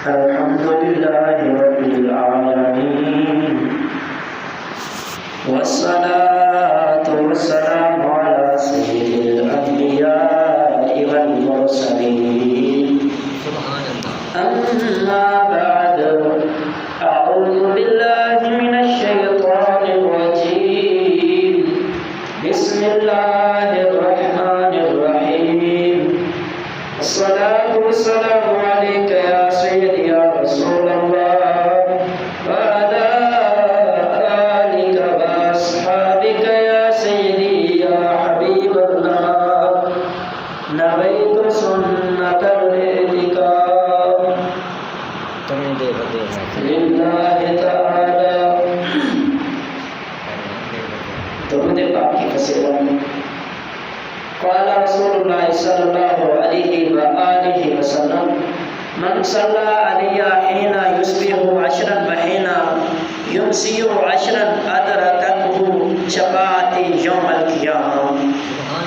الحمد لله رب العالمين والصلاة والسلام على سيد الأنبياء والمرسلين أما بعد أعوذ بالله من الشيطان الرجيم بسم الله الرحمن الرحيم الصلاة والسلام عليك يا سيدي يا رسول الله وعلى آلك وأصحابك يا سيدي يا حبيب الله نويت سنة الاعتكاف لله تعالى درود پاک کی فضیلت قال رسول الله صلى الله عليه وآله وسلم من صلى علي حين يصبح عشرا وحين يمسي عشرا أدركته شفاعتي يوم القيامة.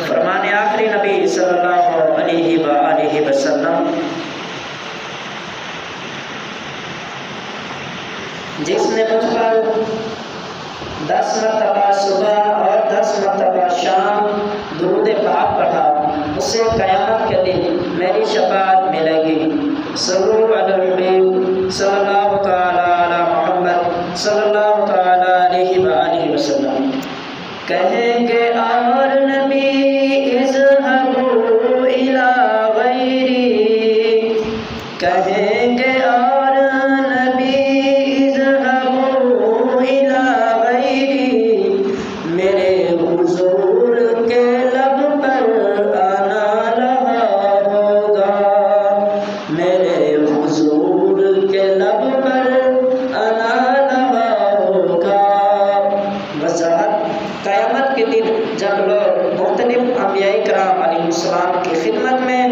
فرمان آخری نبی صلی اللہ علیہ وآلہ وسلم جس نے مجھ پر 10 مرتبہ صبح اور 10 مرتبہ شام درود پاک پڑھا اسے قیامت کے دن میری شفاعت ملے گی. صلو علی الحبیب صلی اللہ تعالی علی محمد صلی اللہ تعالی علیہ وآلہ وسلم. کہیں گے اور نبی اذهبوا الی غیری، کہیں گے اور نبی اذهبوا الی غیری، میرے حضور کے لب پر آنا رہا ہوگا، میرے حضور کے لب پر آنا رہا ہوگا. وضاحت: قیامت کے دن جب لوگ مختلف انبیاء کرام علیہ السلام کی خدمت میں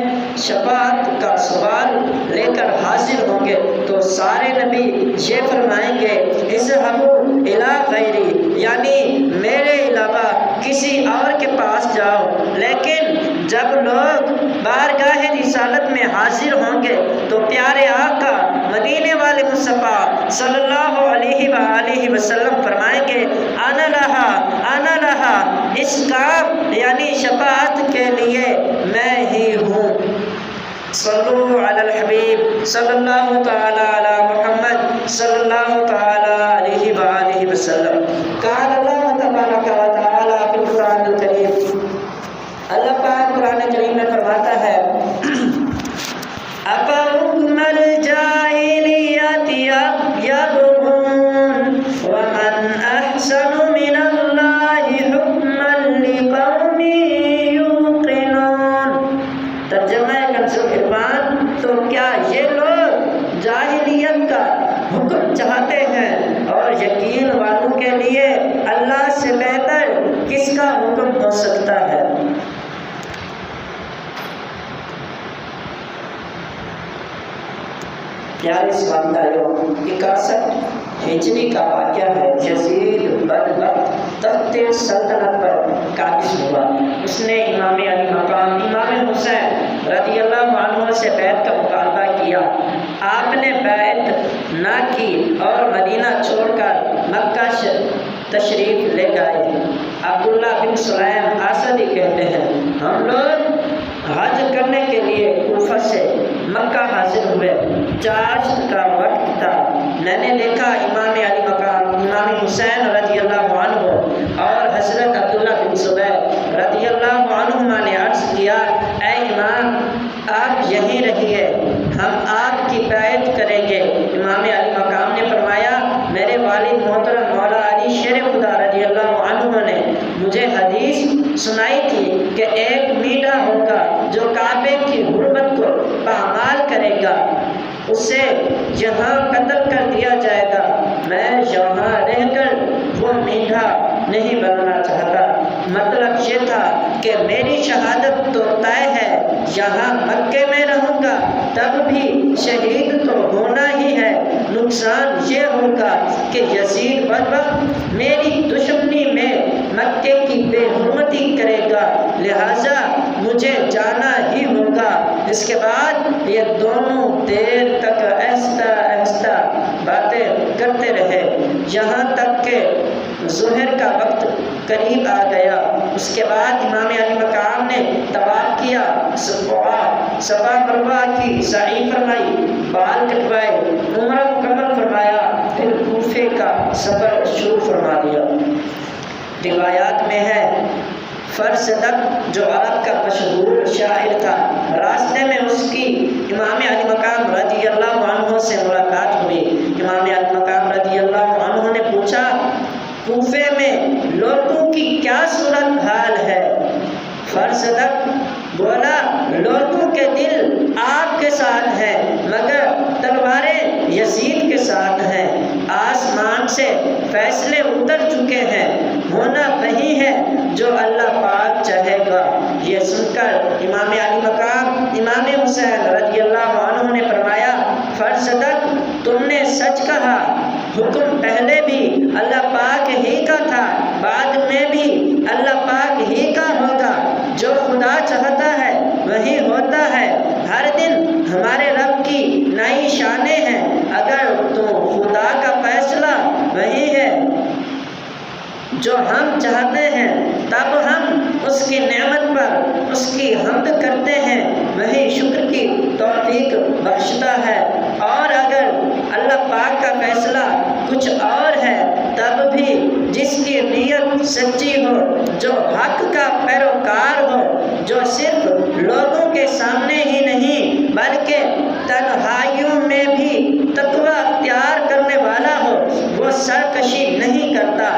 شفاعت کا سوال لے کر حاضر ہوں گے تو سارے نبی یہ فرمائیں گے اذهبوا الی غیری، یعنی میرے علاوہ کسی اور کے پاس جاؤ. لیکن جب لوگ بارگاہ رسالت میں حاضر ہوں گے تو پیارے آقا مدینے والے مصطفیٰ صلی اللہ علیہ وآلہ وسلم فرمائیں گے انا لہا، اس کام یعنی شفاعت کے لیے میں ہی ہوں. صلو علی الحبیب صلی اللہ تعالی علی محمد صلی اللہ تعالی علیہ وآلہ وسلم. قال اللہ تبارک و تعالی فی القرآن الکریم، اللہ پاک قرآن کریم میں فرماتا ہے أَفَحُكْمَ الْجَاهِلِيَّةِ يَبْغُونَ وَمَنْ أَحْسَنُ مِنَ اللَّهِ حُكْمًا لِقَوْمٍ يُوقِنُونَ. ترجمہ کنز العرفان: تو کیا یہ لوگ جاہلیت کا حکم چاہتے ہیں اور یقین والوں کے لیے اللہ سے بہتر کس کا حکم ہو سکتا ہے. پیارے سمندریوں، 61 ہجری کا واقعہ ہے. یزید بدبخت تخت سلطنت پر قابض ہوا. اس نے امام علی مقام امام حسین رضی اللہ عنہ سے بیعت کا مطالبہ کیا. آپ نے بیعت نہ کی اور مدینہ چھوڑ کر مکہ تشریف لے گئے. عبداللہ بن سلیم آسدی کہتے ہیں ہم لوگ حج کرنے کے لیے کوفہ سے مکہ حاضر ہوئے. چاشت کا وقت تھا. میں نے دیکھا امام علی مقام امام حسین رضی اللہ عنہ اور حضرت عبداللہ بن زبیر رضی اللہ عنہما نے عرض کیا اے امام آپ یہیں رہیے، ہم آپ کی بیعت کریں گے. امام علی مقام نے فرمایا میرے والد محترم مولا علی شیر خدا رضی اللہ عنہ نے مجھے حدیث سنائی تھی کہ ایک میڈا ہوگا جو کعبے کی حرمت کو پامال کرے گا، اسے یہاں قتل کر دیا جائے گا. میں یہاں رہ کر وہ میڈھا نہیں بننا چاہتا. مطلب یہ تھا کہ میری شہادت تو طے ہے، یہاں مکے میں رہوں گا تب بھی شہید تو ہونا ہی ہے. نقصان یہ ہوگا کہ یزید بدبخت میری دشمنی میں مکے کی بے حرمتی کرے گا، لہٰذا مجھے جانا ہی ہوگا. اس کے بعد یہ دونوں دیر تک ایسے یہاں تک کہ ظہر کا وقت قریب آ گیا۔ اس کے بعد امام علی مقام نے طواف کیا، صفا مروہ کی سعی فرمائی، بال کٹوائے، عمرہ مکمل فرمایا، پھر کوفے کا سفر شروع فرما دیا۔ روایات میں ہے فرزدق جو عرب کا مشہور شاعر تھا، راستے میں اس کی امام علی مقام رضی اللہ عنہ سے ملاقات ہوئی۔ امام علی مقام رضی اللہ عنہ نے پوچھا کوفے میں لوگوں کی کیا صورت حال ہے؟ فرزدق بولا لوگوں کے دل آپ کے ساتھ ہیں مگر تلواریں یزید کے ساتھ ہیں، آسمان سے فیصلے اتر چکے ہیں، ہونا وہی ہے جو اللہ پاک چاہے گا۔ یہ سن کر امام علی مقام امام حسین رضی اللہ عنہ نے فرمایا فرزدق تم نے سچ کہا، حکم پہلے بھی اللہ پاک ہی کا تھا، بعد میں بھی اللہ پاک ہی کا ہوگا، جو خدا چاہتا ہے وہی ہوتا ہے، ہر دن ہمارے رب کی نئی شانیں ہیں، اگر تو خدا کا فیصلہ وہی ہے جو ہم چاہتے ہیں تب ہم اس کی نعمت پر اس کی حمد کرتے ہیں، وہی شکر کی توفیق بخشتا ہے، اور اگر اللہ پاک کا فیصلہ کچھ اور ہے تب بھی جس کی نیت سچی ہو، جو حق کا پیروکار ہو، جو صرف لوگوں کے سامنے ہی نہیں بلکہ تنہائیوں میں بھی تقوی اختیار کرنے والا ہو، وہ سرکشی نہیں کرتا،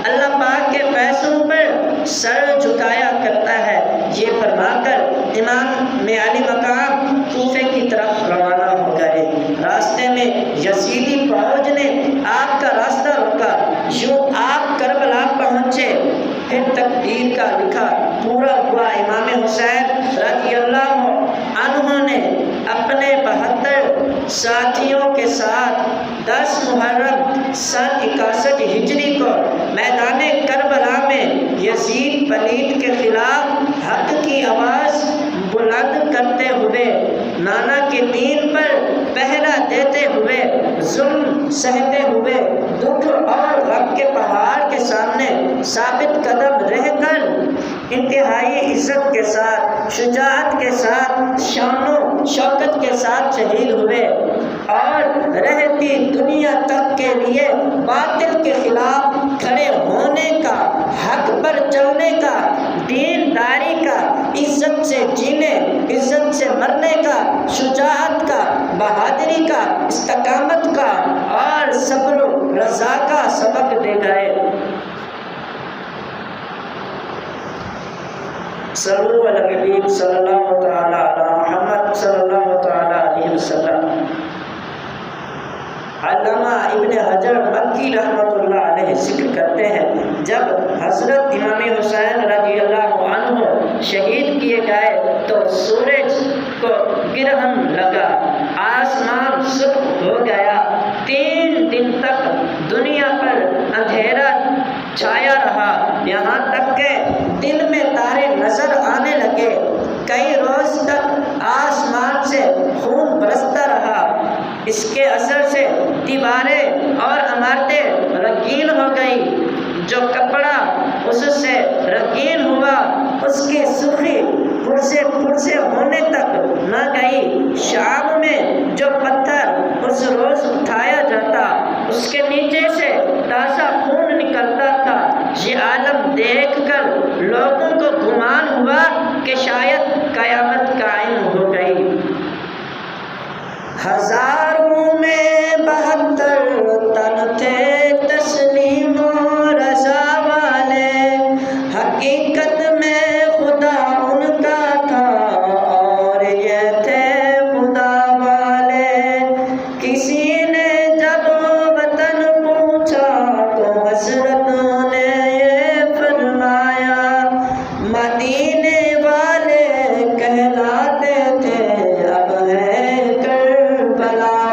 اللہ پاک کے فیصلوں پر سر جھکایا کرتا ہے۔ یہ فرما کر امام علی مقام کوفے کی طرف روانہ ہو گئے۔ راستے میں یزیدی فوج نے آپ کا راستہ روکا، یوں آپ کربلا پہنچے، پھر تقدیر کا لکھا پورا ہوا۔ امام حسین رضی اللہ عنہ نے اپنے 72 ساتھیوں کے ساتھ 10 محرم سن 61 ہجری کو میدان کربلا میں یزید پلید کے خلاف حق کی آواز بلند کرتے ہوئے، نانا کے دین پر پہرا دیتے ہوئے، ظلم سہتے ہوئے، دکھ اور غم کے پہاڑ کے سامنے ثابت قدم رہ کر انتہائی عزت کے ساتھ، شجاعت کے ساتھ، شان و شوکت کے ساتھ شہید ہوئے، اور رہتی دنیا تک کے لیے باطل کے خلاف کھڑے ہونے کا، حق پر چلنے کا، دینداری کا، عزت سے جینے، عزت سے مرنے کا، شجاعت کا، بہادری کا، استقامت کا اور صبر و رضا کا سبق دے گئے۔ صلو علی الحبیب صلی اللہ تعالی علی محمد صلی اللہ تعالی علیہ وسلم۔ علامہ ابن حجر مکی رحمۃ اللہ علیہ ذکر کرتے ہیں جب حضرت امام حسین رضی اللہ عنہ شہید کیے گئے تو سورج کو گرہن لگا، آسمان سرخ ہو گیا، 3 دن تک دنیا پر اندھیرا چھایا رہا، یہاں تک کہ دل میں تارے نظر آنے لگے، کئی روز تک آسمان سے خون برستا رہا، اس کے اثر سے دیواریں اور عمارتیں رنگین ہو گئی، جو کپڑا اس سے رنگین ہوا اس کی سرخی پھرسے ہونے تک نہ گئی، شام میں جو پتھر اس روز اٹھایا جاتا اس کے نیچے سے تازہ خون نکلتا تھا، یہ عالم دیکھ کر لوگوں کو گمان ہوا کہ شاید قیامت قائم ہو گئی۔ ہزاروں میں 72 تن تھے تسلیم و رضا والے، حقیقت میں خدا ان کا تھا اور یہ تھے خدا والے۔ کسی نے جب وطن پوچھا تو حضرت نے یہ فرمایا، مدینے والے کہلاتے تھے اب ہے کربلا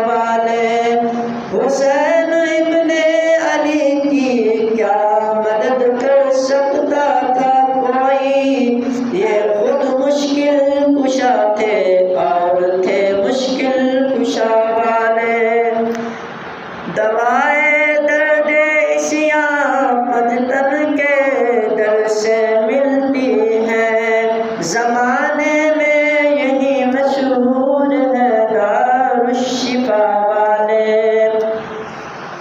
شفا والے۔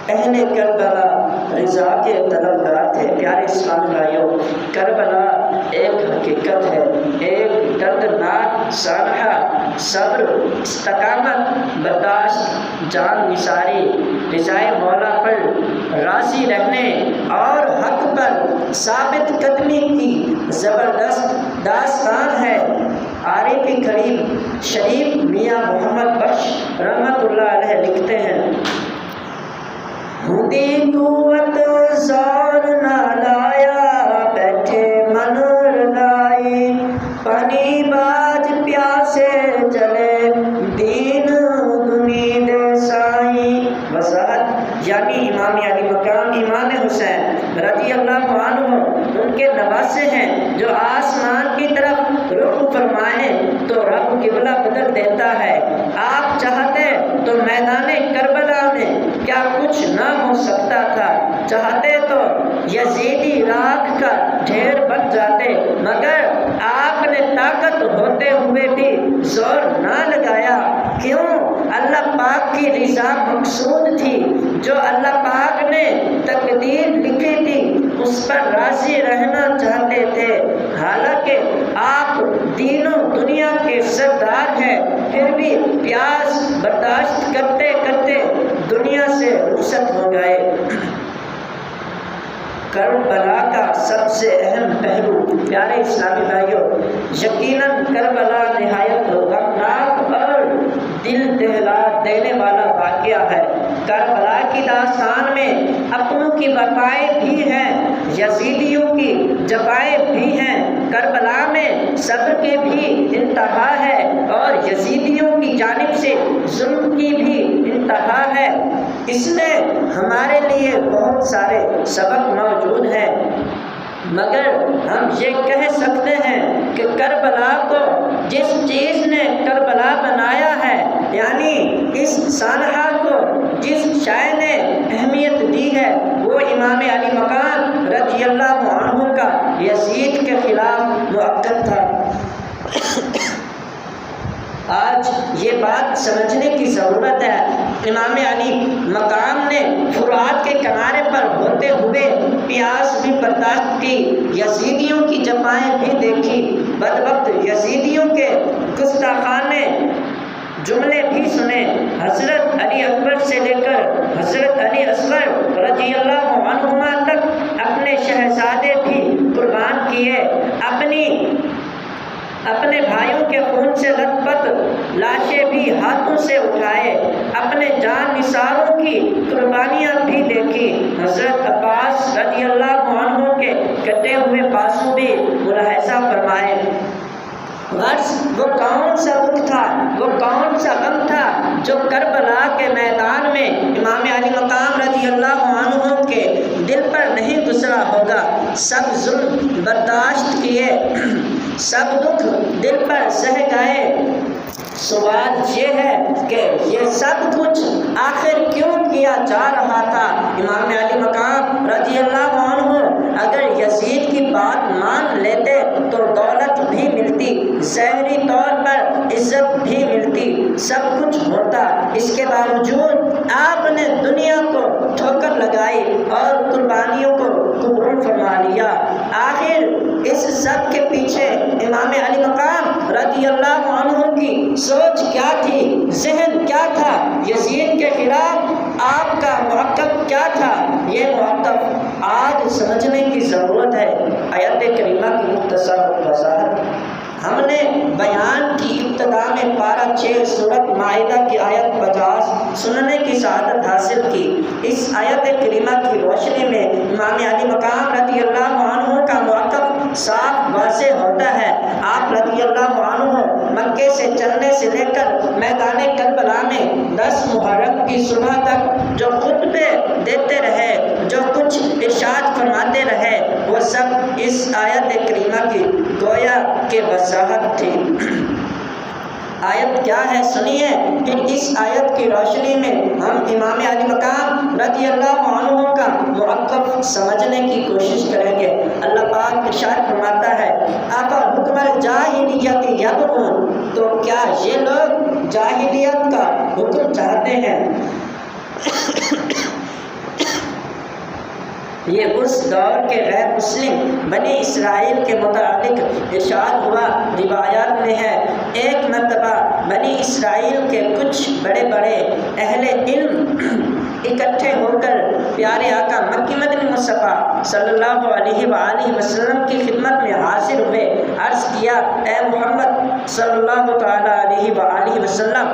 اہل کربلا رضا کے طلبگار تھے۔ پیارے اسلام بھائیوں، کربلا ایک حقیقت ہے، ایک دردناک سانحہ، صبر، استقامت، برداشت، جان نثاری، رضائے مولا پر راضی رہنے اور حق پر ثابت قدمی کی زبردست داستان ہے۔ عارف کریم شریف میاں محمد بخش رحمۃ اللہ علیہ لکھتے ہیں، خودی قوت زور نہ لایا، بیٹھے من رضائی، پانی باج پیاسے چلے، دین امید سائی۔ وضاحت یعنی امام علی مقام امام حسین رضی اللہ عنہ ان کے نواسے ہیں جو آسمان کی طرف رخ فرمائیں تو رب قبلہ بدل دیتا ہے۔ آپ چاہتے تو میدان کربلا میں کیا کچھ نہ ہو سکتا تھا، چاہتے تو یزیدی راکھ کا ڈھیر بن جاتے، مگر آپ نے طاقت ہوتے ہوئے بھی زور نہ لگایا۔ کیوں؟ اللہ پاک کی رضا مقصود تھی، جو اللہ پاک نے تقدیر لکھی تھی اس پر راضی رہنا چاہتے تھے۔ حالانکہ آپ دین و دنیا کے سردار ہیں، پھر بھی پیاس برداشت کرتے کرتے دنیا سے رخصت ہو گئے۔ کربلا کا سب سے اہم پہلو، پیارے اسلامی بھائیوں، یقیناً کربلا نہایت غمناک اور دل دہلا دینے والا واقعہ ہے۔ کربلا کی داستان میں اپنوں کی وفائیں بھی ہیں، یزیدیوں کی جفائیں بھی ہیں۔ کربلا میں صبر کی بھی انتہا ہے اور یزیدیوں کی جانب سے ظلم کی بھی انتہا ہے۔ اس میں ہمارے لیے بہت سارے سبق موجود ہیں، مگر ہم یہ کہہ سکتے ہیں کہ کربلا کو جس چیز نے کربلا بنایا ہے، یعنی اس سانحہ کو جس شے نے اہمیت دی ہے، وہ امام علی مقام رضی اللہ عنہ کا یزید کے خلاف موقف تھا۔ آج یہ بات سمجھنے کی ضرورت ہے، امام علی مقام نے فرات کے کنارے پر ہوتے ہوئے پیاس بھی برداشت کی، یزیدیوں کی جفائیں بھی دیکھی، بدبخت یزیدیوں کے گستاخانے جملے بھی سنے، حضرت علی اکبر سے لے کر حضرت علی اصغر رضی اللہ عنہما تک اپنے شہزادے بھی قربان کیے، اپنے بھائیوں کے خون سے لت پت لاشیں بھی ہاتھوں سے اٹھائے، اپنے جان نثاروں کی قربانیاں بھی دیکھی، حضرت عباس رضی اللہ عنہ کے کٹے ہوئے بازو بھی ملاحظہ فرمائے۔ غرض وہ کون سا دکھ تھا، وہ کون سا غم تھا جو کربلا کے میدان میں امام علی مقام رضی اللہ عنہ کے دل پر نہیں گزرا ہوگا۔ سب ظلم برداشت کیے، سب دکھ دل پر سہ گئے۔ سوال یہ ہے کہ یہ سب کچھ آخر کیوں کیا جا رہا تھا؟ امام علی مقام رضی اللہ عنہ اگر یزید کی بات مان لیتے تو دولت بھی ملتی، ظاہری طور پر عزت بھی ملتی، سب کچھ ہوتا۔ اس کے باوجود آپ نے دنیا کو ٹھوکر لگائی اور قربانیوں کو قبول فرما لیا۔ آخر اس سب کے پیچھے امام علی مقام رضی اللہ عنہ کی سوچ کیا تھی، ذہن کیا تھا، یزید کے خلاف آپ کا موقف کیا تھا؟ یہ موقف آج سمجھنے کی ضرورت ہے۔ آیت کریمہ کی مختصر وضاحت ہم نے بیان کی ابتدا میں پارہ 6 سورۃ مائدہ کی آیت 50 سننے کی سعادت حاصل کی۔ اس آیت کریمہ کی روشنی میں امام علی مقام رضی اللہ عنہ کا موقف صاف واضح ہوتا ہے۔ آپ رضی اللہ عنہ مکے سے چلنے سے لے کر میدان کربلا میں 10 محرم کی صبح تک جو خطبے دیتے رہے، جو کچھ ارشاد فرماتے رہے، وہ سب اس آیت کریمہ کی گویا کہ وضاحت تھی۔ آیت کیا ہے سنیے، پھر اس آیت کی روشنی میں ہم امام علی مقام رضی اللہ عنہ کا موقف سمجھنے کی کوشش کریں گے۔ اللہ پاک ارشاد فرماتا ہے افحکم الجاہلیت یبغون، تو کیا یہ لوگ جاہلیت کا حکم چاہتے ہیں؟ یہ اس دور کے غیر مسلم بنی اسرائیل کے متعلق ارشاد ہوا۔ روایات میں ہے ایک مرتبہ بنی اسرائیل کے کچھ بڑے بڑے اہل علم اکٹھے ہو کر پیارے آقا مکی مدنی مصطفیٰ صلی اللہ علیہ وآلہ وسلم کی خدمت میں حاضر ہوئے۔ عرض کیا اے محمد صلی اللہ تعالیٰ علیہ وآلہ وسلم،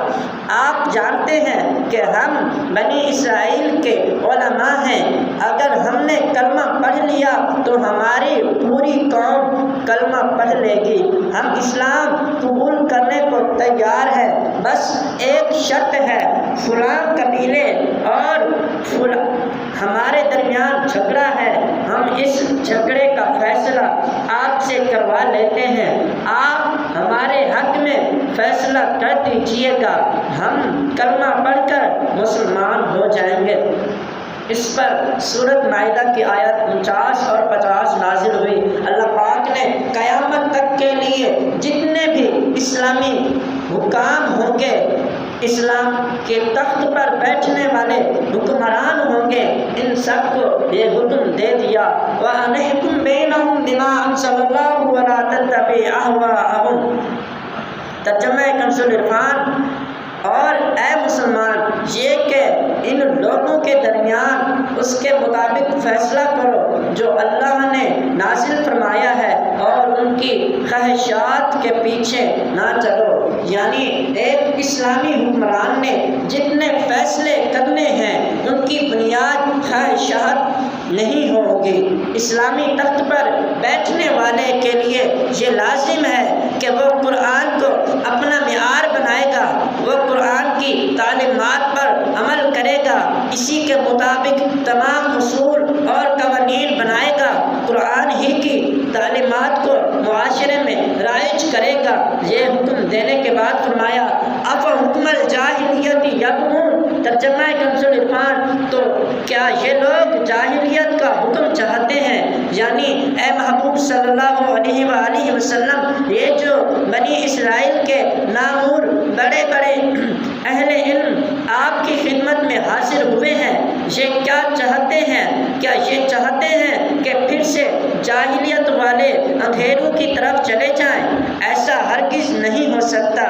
آپ جانتے ہیں کہ ہم بنی اسرائیل کے علماء ہیں، اگر ہم نے کلمہ پڑھ لیا تو ہماری پوری قوم کلمہ پڑھ لے گی، ہم اسلام قبول کرنے کو تیار ہے، بس ایک شرط ہے، فلاں قبیلے اور ہمارے درمیان جھگڑا ہے، ہم اس جھگڑے کا فیصلہ آپ سے کروا لیتے ہیں، آپ ہمارے حق میں فیصلہ کر دیجیے گا، ہم کلمہ پڑھ کر مسلمان ہو جائیں گے۔ اس پر سورۃ مائدہ کی آیت 49 اور 50 نازل ہوئی۔ اللہ پاک نے قیامت تک کے لیے جتنے بھی اسلامی حکام ہوں گے، اسلام کے تخت پر بیٹھنے والے حکمران ہوں گے، ان سب کو یہ حکم دے دیا وَأَنِحْكُمْ بَيْنَهُمْ بِمَا أَنزَلَ اللَّهُ وَلَا تَتَّبِعْ أَهْوَاءَهُمْ۔ ترجمہ کنز العرفان، اور اے مسلمان یہ کہ ان لوگوں کے درمیان اس کے مطابق فیصلہ کرو جو اللہ نے نازل فرمایا ہے، اور ان کی خواہشات کے پیچھے نہ چلو۔ یعنی ایک اسلامی حکمران نے جتنے فیصلے کرنے ہیں ان کی بنیاد خواہشات نہیں ہوگی۔ اسلامی تخت پر بیٹھنے والے کے لیے یہ لازم ہے کہ وہ قرآن کو اپنا معیار بنائے گا، وہ قرآن کی تعلیمات پر عمل کرے گا، اسی کے مطابق تمام اصول اور قوانین بنائے گا، قرآن ہی کی تعلیمات کو معاشرے میں رائج کرے گا۔ یہ حکم دینے کے بعد فرمایا افحکم الجاہلیت یبغون، ترجمہ کنز العرفان، تو کیا یہ لوگ جاہلیت کا حکم چاہتے ہیں؟ یعنی اے محبوب صلی اللہ علیہ وآلہ وسلم، یہ جو بنی اسرائیل کے نامور بڑے بڑے اہل علم آپ کی خدمت میں حاضر ہوئے ہیں، یہ کیا چاہتے ہیں؟ کیا یہ چاہتے ہیں کہ پھر سے جاہلیت والے اندھیروں کی طرف چلے جائیں؟ ایسا ہرگز نہیں ہو سکتا۔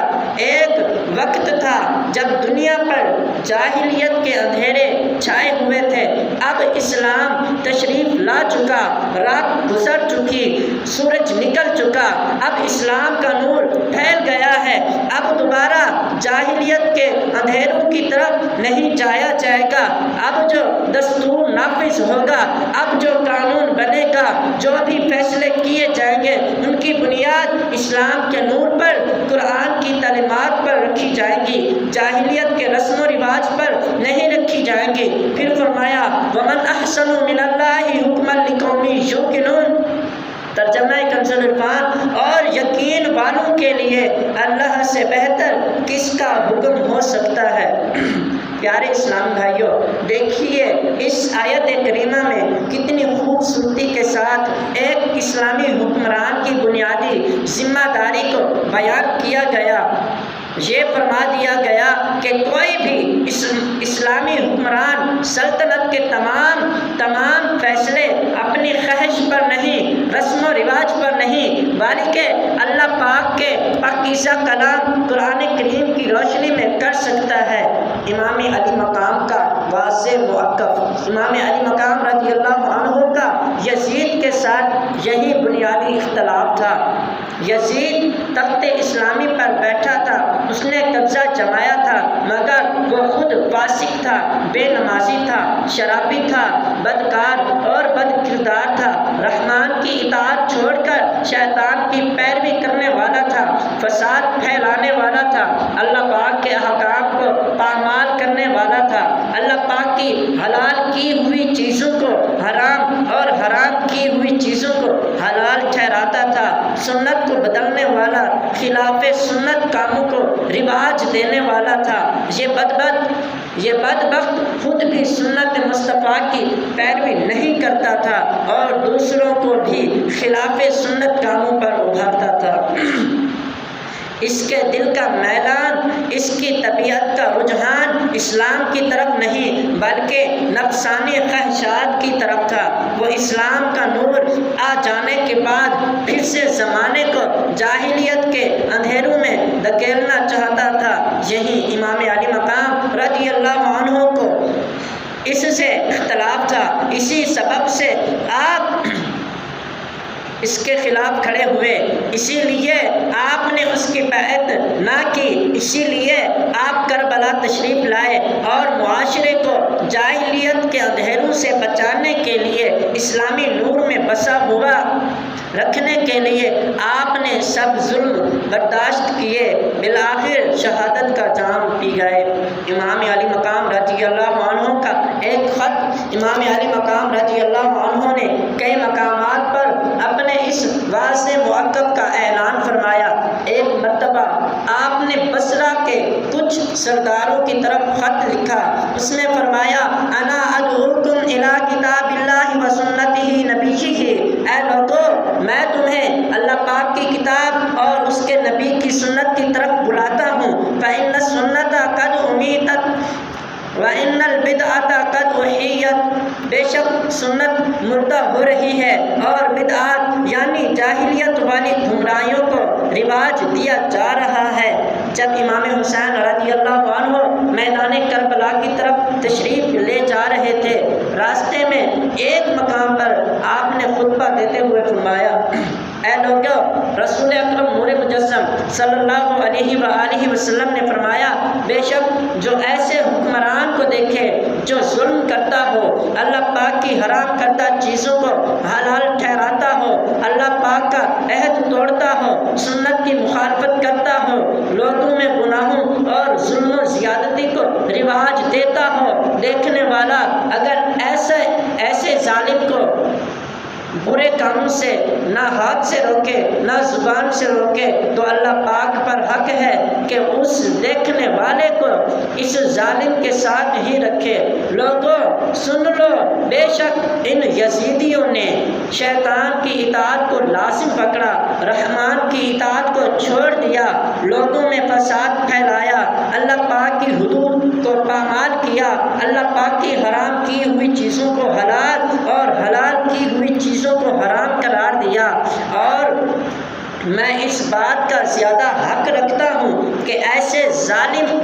ایک وقت تھا جب دنیا پر جاہلیت کے اندھیرے چھائے ہوئے تھے، اب اسلام تشریف لا چکا، رات گزر چکی، سورج نکل چکا، اب اسلام کا نور پھیل گیا ہے، اب دوبارہ جاہلیت کے اندھیروں کی طرف نہیں جایا جائے گا۔ اب جو دستور نافذ ہوگا، اب جو قانون بنے گا، جو بھی فیصلے کیے جائیں گے، ان کی بنیاد اسلام کے نور پر، قرآن کی تعلیمات پر رکھی جائے گی، جاہلیت کے رسم و رواج پر نہیں رکھی جائیں گی۔ پھر فرمایا وَمَنْ أَحْسَنُ مِنَ اللَّهِ حُكْمًا لِقَوْمٍ يُوقِنُونَ، ترجمہ کنز العرفان، اور یقین والوں کے لیے اللہ سے بہتر کس کا حکم ہو سکتا ہے۔ پیارے اسلام بھائیوں، دیکھیے اس آیت کریمہ میں کتنی خوبصورتی کے ساتھ ایک اسلامی حکمران کی بنیادی ذمہ داری کو بیان کیا گیا۔ یہ فرما دیا گیا کہ کوئی بھی اسلامی حکمران سلطنت کے تمام فیصلے اپنی خواہش پر نہیں، رسم و رواج پر نہیں، بلکہ اللہ پاک کے پاکیزہ کلام قرآن کریم کی روشنی میں کر سکتا ہے۔ امام علی مقام کا واضح موقف، امام علی مقام رضی اللہ عنہ کا یزید کے ساتھ یہی بنیادی اختلاف تھا۔ یزید تخت اسلامی پر بیٹھا تھا، اس نے قبضہ جمایا تھا، مگر وہ خود فاسق تھا، بے نمازی تھا، شرابی تھا، بدکار اور بد کردار تھا، رحمان کی اطاعت چھوڑ کر شیطان کی پیروی کرنے والا تھا، فساد پھیلانے والا تھا، اللہ پاک کے احکام کو پامال کرنے والا تھا، اللہ پاک کی حلال کی ہوئی چیزوں کو حرام اور حرام کی ہوئی چیزوں کو حلال ٹھہراتا تھا، سنت کو بدلنے والا، خلاف سنت کاموں کو رواج دینے والا تھا۔ یہ بدبخت خود بھی سنت مصطفیٰ کی پیروی نہیں کرتا تھا اور دوسروں کو بھی خلاف سنت کاموں پر ابھارتا تھا۔ اس کے دل کا میلان، اس کی طبیعت کا رجحان اسلام کی طرف نہیں بلکہ نفسانی خواہشات کی طرف تھا۔ وہ اسلام کا نور آ جانے کے بعد پھر سے زمانے کو جاہلیت کے اندھیروں میں دھکیلنا چاہتا تھا۔ یہی امام علی مقام رضی اللہ عنہ کو اس سے اختلاف تھا۔ اسی سبب سے آپ اس کے خلاف کھڑے ہوئے، اسی لیے آپ نے اس کی بیعت نہ کی، اسی لیے آپ کربلا تشریف لائے اور معاشرے کو جاہلیت کے اندھیروں سے بچانے کے لیے اسلامی نور میں بسا ہوا رکھنے کے لیے آپ نے سب ظلم برداشت کیے، بالآخر شہادت کا جام پی گئے۔ امام علی مقام رضی اللہ عنہ کا ایک خط، امام علی مقام رضی اللہ عنہ نے کئی مقامات پر اپنے اس واضح موقف کا اعلان فرمایا۔ ایک مرتبہ آپ نے بصرہ کے کچھ سرداروں کی طرف خط لکھا، اس میں فرمایا انا ادعوکم الی کتاب اللہ و سنتہ نبیہ، اے لوگو میں تمہیں اللہ پاک کی کتاب اور اس کے نبی کی سنت کی طرف بلاتا ہوں۔ فإن السنة قد أميتت وَإِنَّ الْبِدْعَةَ قَدْ أُحْيِيَتْ، بے شک سنت مردہ ہو رہی ہے اور بدعات یعنی جاہلیت والی گمراہیوں کو رواج دیا جا رہا ہے۔ جب امام حسین رضی اللہ عنہ میدان کربلا کی طرف تشریف لے جا رہے تھے، راستے میں ایک مقام پر آپ نے خطبہ دیتے ہوئے فرمایا، اے لوگو، رسول اکرم نور مجسم صلی اللہ علیہ وآلہ وسلم نے فرمایا، بے شک جو ایسے حکمران کو دیکھے جو ظلم کرتا ہو، اللہ پاک کی حرام کردہ چیزوں کو حلال ٹھہراتا ہو، اللہ پاک کا عہد توڑتا ہو، سنت کی مخالفت کرتا ہو، لوگوں میں گناہوں اور ظلم و زیادتی کو رواج دیتا ہو، دیکھنے والا اگر ایسے ظالم کو برے کاموں سے نہ ہاتھ سے روکے نہ زبان سے روکے تو اللہ پاک پر حق ہے کہ اس دیکھنے والے کو اس ظالم کے ساتھ ہی رکھے۔ لوگوں سن لو، بے شک ان یزیدیوں نے شیطان کی اطاعت کو لازم پکڑا، رحمان کی اطاعت کو چھوڑ دیا، لوگوں میں فساد پھیلایا، اللہ پاک کی حدود کو پامال کیا، اللہ پاک کی حرام کی ہوئی چیزوں کو حلال اور حلال کی ہوئی چیزوں کو حرام قرار دیا، اور میں اس بات کا زیادہ حق رکھتا ہوں کہ ایسے ظالم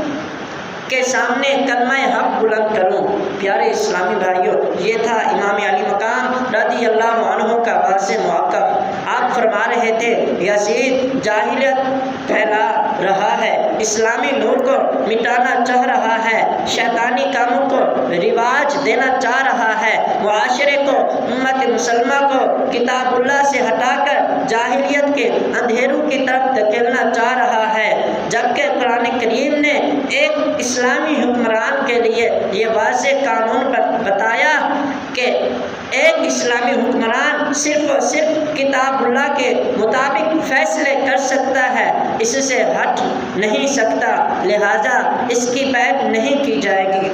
کے سامنے کلمہ حق بلند کروں۔ پیارے اسلامی بھائیوں، یہ تھا امام علی مقام رضی اللہ عنہ کا واضح موقف۔ آپ فرما رہے تھے یزید جاہلیت پھیلا رہا ہے، اسلامی نور کو مٹانا چاہ رہا ہے، شیطانی کاموں کو رواج دینا چاہ رہا ہے، معاشرے کو، امت مسلمہ کو کتاب اللہ سے ہٹا کر جاہلیت کے اندھیروں کی طرف دھکیلنا چاہ رہا ہے، جبکہ قرآن کریم نے ایک اسلامی حکمران کے لیے یہ واضح قانون پر بتایا کہ ایک اسلامی حکمران صرف اور صرف کتاب اللہ کے مطابق فیصلے کر سکتا ہے، اس سے ہٹ نہیں سکتا، لہذا اس کی بیعت نہیں کی جائے گی۔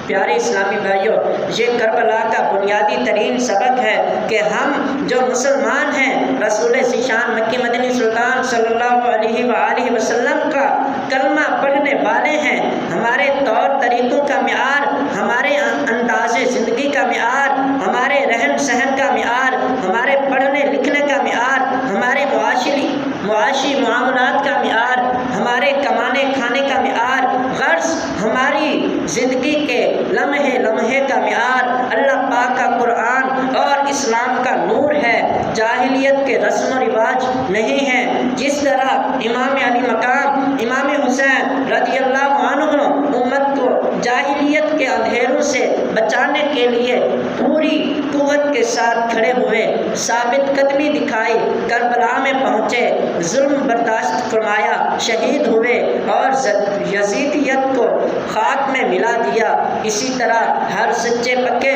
پیارے اسلامی بھائیوں، یہ کربلا کا بنیادی ترین سبق ہے کہ ہم جو مسلمان ہیں، رسول ذیشان مکی مدنی سلطان صلی اللہ علیہ وآلہ وسلم کا کلمہ پڑھنے والے ہیں، ہمارے طور طریقوں کا معیار، ہمارے انداز زندگی کا معیار، ہمارے رہن سہن کا معیار، ہمارے پڑھنے لکھنے کا معیار، ہمارے معاشی معاملات کا معیار، ہمارے کمانے کھانے کا معیار، غرض ہماری زندگی کے لمحے لمحے کا معیار اللہ پاک کا قرآن اور اسلام کا نور ہے، جاہلیت کے رسم و رواج نہیں ہیں۔ جس طرح امام علی مقام امام حسین رضی اللہ عنہ امت کو جاہلیت کے اندھیروں سے بچانے کے لیے پوری قوت کے ساتھ کھڑے ہوئے، ثابت قدمی دکھائی، کربلا میں پہنچے، ظلم برداشت فرمایا، شہید ہوئے اور یزیدیت کو خاک میں ملا دیا۔ اسی طرح ہر سچے پکے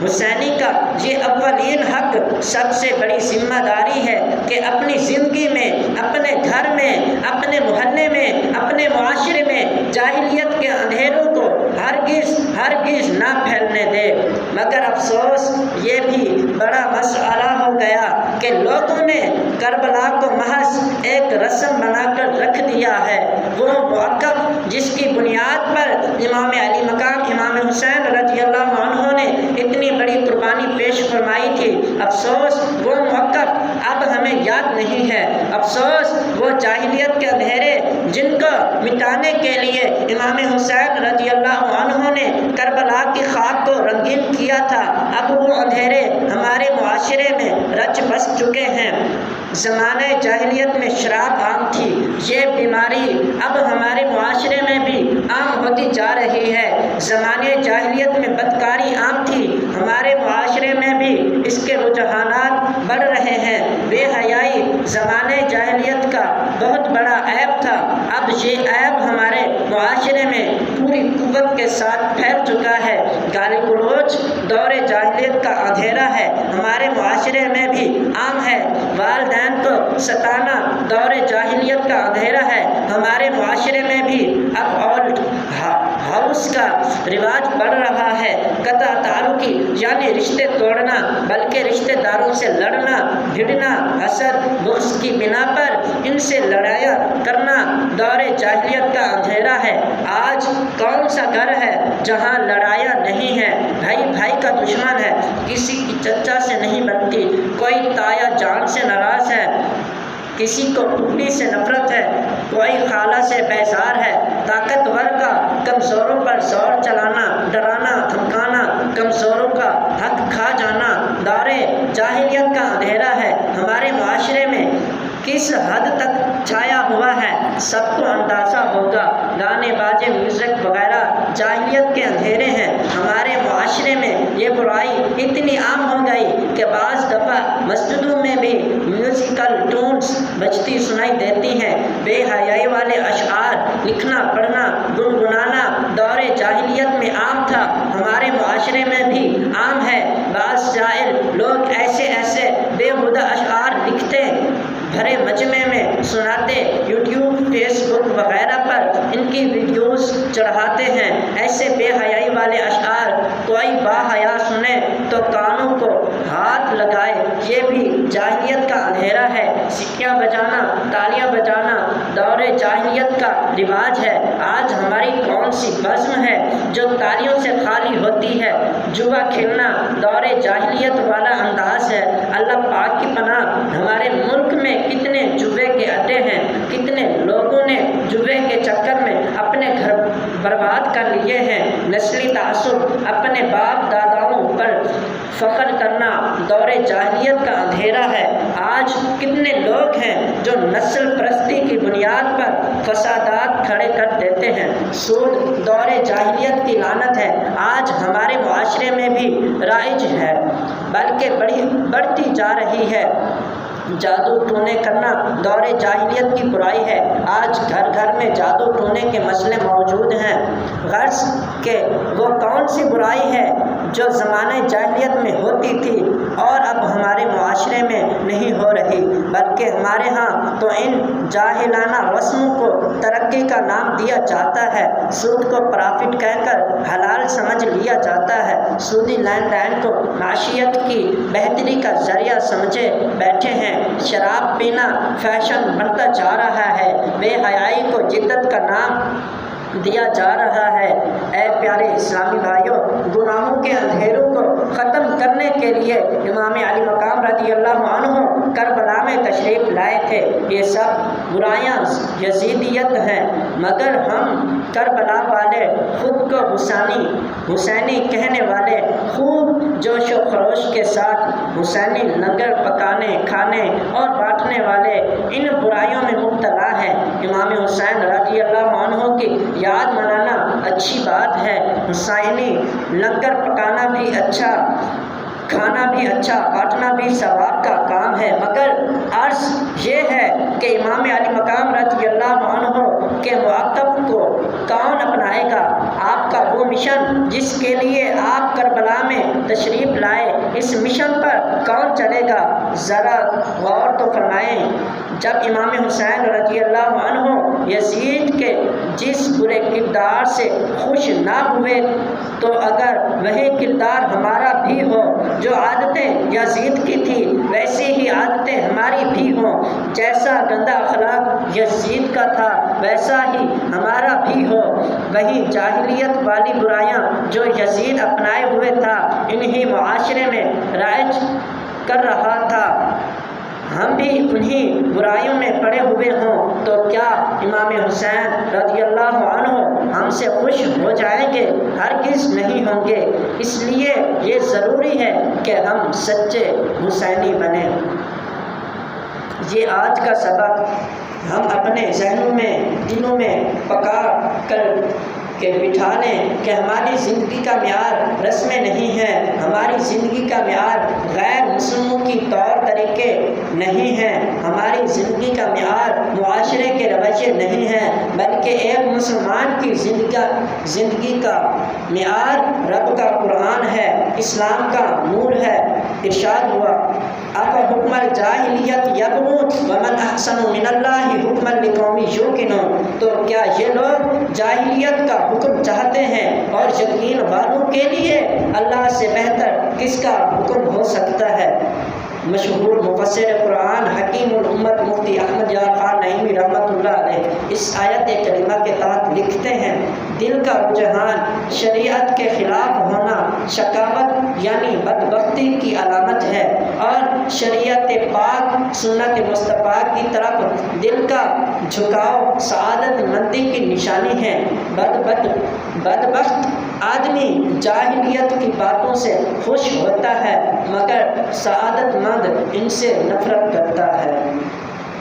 حسینی کا یہ اولین حق، سب سے بڑی ذمہ داری ہے کہ اپنی زندگی میں، اپنے گھر میں، اپنے محلے میں، اپنے معاشرے میں جاہلیت کے اندھیروں کو ہرگز نہ پھیلنے دے۔ مگر افسوس یہ بھی بڑا مسئلہ ہو گیا کہ لوگوں نے کربلا کو محض ایک رسم بنا کر رکھ دیا ہے۔ وہ موقف جس کی بنیاد پر امام علی مقام امام حسین رضی اللہ عنہ نے اتنی بڑی قربانی پیش فرمائی تھی، افسوس وہ موقف اب ہمیں یاد نہیں ہے۔ افسوس وہ جاہلیت کے اندھیرے جن کو مٹانے کے لیے امام حسین رضی اللہ عنہ نے کربلا کی خاک کو رنگین کیا تھا، اب وہ اندھیرے ہمارے معاشرے میں رچ بس چکے ہیں۔ زمانہ جاہلیت میں شراب عام تھی، یہ بیماری اب ہمارے معاشرے میں بھی عام ہوتی جا رہی ہے۔ زمانہ جاہلیت میں بدکاری عام تھی، ہمارے معاشرے میں بھی اس کے رجحانات بڑھ رہے ہیں۔ بے حیائی زمانہ جاہلیت کا بہت بڑا عیب تھا، اب یہ عیب ہمارے معاشرے میں پوری قوت کے ساتھ پھیل چکا ہے۔ گالی گلوچ دور جاہلیت کا اندھیرا ہے، ہمارے معاشرے میں بھی عام ہے۔ والدین کو ستانا دور جاہلیت کا اندھیرا ہے، ہمارے معاشرے میں بھی اب اولڈ ہاؤس کا رواج بڑھ رہا ہے۔ قطع تعلقی یعنی رشتے توڑنا، بلکہ رشتے داروں سے لڑنا بھڑنا، حسد بغض کی بنا پر ان سے لڑائیاں کرنا دور جاہلیت کا اندھیرا ہے۔ آج کون سا گھر ہے جہاں لڑائیاں نہیں ہیں؟ بھائی بھائی کا دشمن ہے، کسی کی چچا سے نہیں بنتی، کوئی تایا جان سے ناراض ہے، کسی کو ٹکڑی سے نفرت ہے، کوئی خالہ سے بیزار ہے۔ طاقتور کا کمزوروں پر زور چلانا، ڈرانا دھمکانا، کمزوروں کا حق کھا جانا دور جاہلیت کا اندھیرا ہے۔ ہمارے معاشرے میں کس حد تک چھایا ہوا ہے سب کو اندازہ ہوگا۔ گانے باجے میوزک وغیرہ جاہلیت کے اندھیرے ہیں۔ ہمارے معاشرے میں یہ برائی اتنی عام ہو گئی کہ بعض دفعہ مسجدوں میں بھی میوزیکل ٹونز بجتی سنائی دیتی ہیں۔ بے حیائی والے اشعار لکھنا پڑھنا گنگنانا دور جاہلیت میں عام تھا، ہمارے معاشرے میں بھی عام ہے۔ بعض شاعر لوگ ایسے بےہودہ اشعار لکھتے، بھرے مجمع میں سناتے، یوٹیوب فیس بک وغیرہ پر ان کی ویڈیوز چڑھاتے ہیں۔ ایسے بے حیائی والے اشعار کوئی باحیا سنے تو کانوں کو ہاتھ لگائے، یہ بھی جاہلیت کا اندھیرا ہے۔ سکیاں بجانا تالیاں بجانا دور جاہلیت کا رواج ہے۔ آج ہماری کون سی بزم ہے جو تالیوں سے خالی ہوتی ہے؟ جوا کھیلنا دور جاہلیت والا انداز ہے۔ اللہ پاک کی پناہ، ہمارے ملک میں کتنے جوے کے اڈے ہیں، کتنے لوگوں نے جوے کے چکر میں اپنے گھر برباد کر لیے ہیں۔ نسلی تعصب، اپنے باپ داداؤں پر فخر کرنا دور جاہلیت کا اندھیرا ہے۔ آج کتنے لوگ ہیں جو نسل پرستی کی بنیاد پر فسادات کھڑے کر دیتے ہیں۔ سود دور جاہلیت کی لعنت ہے، آج ہمارے معاشرے میں بھی رائج ہے، بلکہ بڑھتی جا رہی ہے۔ جادو ٹونے کرنا دور جاہلیت کی برائی ہے، آج گھر گھر میں جادو ٹونے کے مسئلے موجود ہیں۔ غرض کہ وہ کون سی برائی ہے جو زمانہ جاہلیت میں ہوتی تھی اور اب ہمارے معاشرے میں نہیں ہو رہی، بلکہ ہمارے ہاں تو ان جاہلانہ رسموں کو ترقی کا نام دیا جاتا ہے، سود کو پرافٹ کہہ کر حلال سمجھ لیا جاتا ہے۔ سودی لین دین کو معیشت کی بہتری کا ذریعہ سمجھے بیٹھے ہیں۔ شراب پینا فیشن بنتا جا رہا ہے، بے حیائی کو جدت کا نام دیا جا رہا ہے۔ اے پیارے اسلامی بھائیوں، گناہوں کے اندھیروں کو ختم کرنے کے لیے امام علی مقام رضی اللہ عنہ کربلا میں تشریف لائے تھے۔ یہ سب برائیاں یزیدیت ہیں، مگر ہم کربلا والے، خود کو حسینی کہنے والے، خوب جوش و خروش کے ساتھ حسینی لنگر پکانے کھانے اور بانٹنے والے ان برائیوں میں مبتلا ہیں۔ امام حسین رضی اللہ عنہ کی یاد منانا اچھی بات ہے، حسینی لنگر پکانا بھی اچھا، کھانا بھی اچھا، بانٹنا بھی ثواب کا کام ہے، مگر عرض یہ ہے کہ امام علی مقام رضی اللہ عنہ کے موقف کو کون اپنائے گا؟ آپ کا وہ مشن جس کے لیے آپ کربلا میں تشریف اس مشن پر کون چلے گا؟ ذرا غور تو فرمائیں۔ جب امام حسین رضی اللہ عنہ یزید کے جس برے کردار سے خوش نہ ہوئے، تو اگر وہی کردار ہمارا بھی ہو، جو عادتیں یزید کی تھی ویسی ہی عادتیں ہماری بھی ہوں، جیسا گندا اخلاق یزید کا تھا ویسا ہی ہمارا بھی ہو، وہی جاہلیت والی برائیاں جو یزید اپنائے ہوئے تھا انہی معاشرے میں رائج کر رہا تھا، ہم بھی انہی برائیوں میں پڑے ہوئے ہوں، تو کیا امام حسین رضی اللہ عنہ ہم سے خوش ہو جائیں گے؟ ہرگز نہیں ہوں گے۔ اس لیے یہ ضروری ہے کہ ہم سچے حسینی بنیں۔ یہ آج کا سبق ہم اپنے ذہنوں میں، دلوں میں پکا کر کے بٹھا لیں کہ ہماری زندگی کا معیار رسمیں نہیں ہے، ہماری زندگی کا معیار غیر مسلموں کی طور طریقے نہیں ہیں، ہماری زندگی کا معیار معاشرے کے رویے نہیں ہیں، بلکہ ایک مسلمان کی زندگی کا معیار رب کا قرآن ہے، اسلام کا نور ہے۔ ارشاد ہوا افحکم الجاہلیت یبغون ومن احسن من اللہ حکما لقوم یوقنون، تو کیا یہ لوگ جاہلیت کا حکم چاہتے ہیں اور یقین والوں کے لیے اللہ سے بہتر کس کا حکم ہو سکتا ہے؟ مشہور مفسر قرآن حکیم الامت مفتی احمد یار خان نعیمی رحمۃ اللہ علیہ اس آیت کریمہ کے تحت لکھتے ہیں، دل کا رجحان شریعت کے خلاف ہونا شقاوت یعنی بدبختی کی علامت ہے، اور شریعت پاک سنت مصطفیٰ کی طرف دل کا جھکاؤ سعادت مندی کی نشانی ہے۔ بدبخت آدمی جاہلیت کی باتوں سے خوش ہوتا ہے مگر سعادت مند ان سے نفرت کرتا ہے۔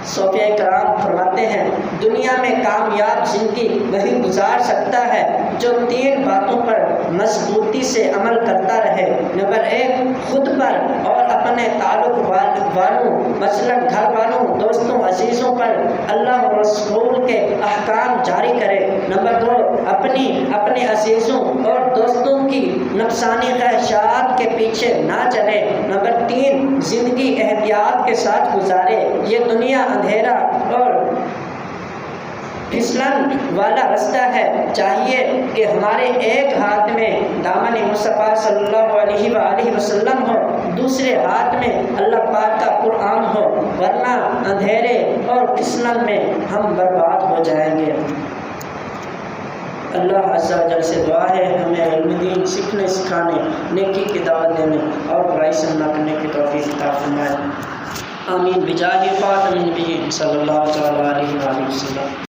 صوفیہ کرام فرماتے ہیں دنیا میں کامیاب زندگی وہی گزار سکتا ہے جو 3 باتوں پر مضبوطی سے عمل کرتا رہے۔ نمبر 1 خود پر اور اپنے تعلق والوں مثلاً گھر والوں، دوستوں، عزیزوں پر اللہ و رسول کے احکام جاری کرے۔ نمبر 2 اپنے عزیزوں اور دوستوں کی نفسانی خواہشات کے پیچھے نہ چلے۔ نمبر 3 زندگی احتیاط کے ساتھ گزارے۔ یہ دنیا اندھیرا اور پھسلن والا رستہ ہے، چاہیے کہ ہمارے ایک ہاتھ میں دامن مصطفیٰ صلی اللہ علیہ وآلہ وسلم ہو، دوسرے ہاتھ میں اللہ پاک کا قرآن ہو، ورنہ اندھیرے اور پھسلن میں ہم برباد ہو جائیں گے۔ اللہ عز و جل سے دعا ہے ہمیں علم دین سیکھنے سکھانے، نیکی کی دعوت دینے اور برائی سے منع کرنے کی توفیق عطا فرمائے۔ آمین بجاہ خاتم النبیین صلی اللہ علیہ وسلم۔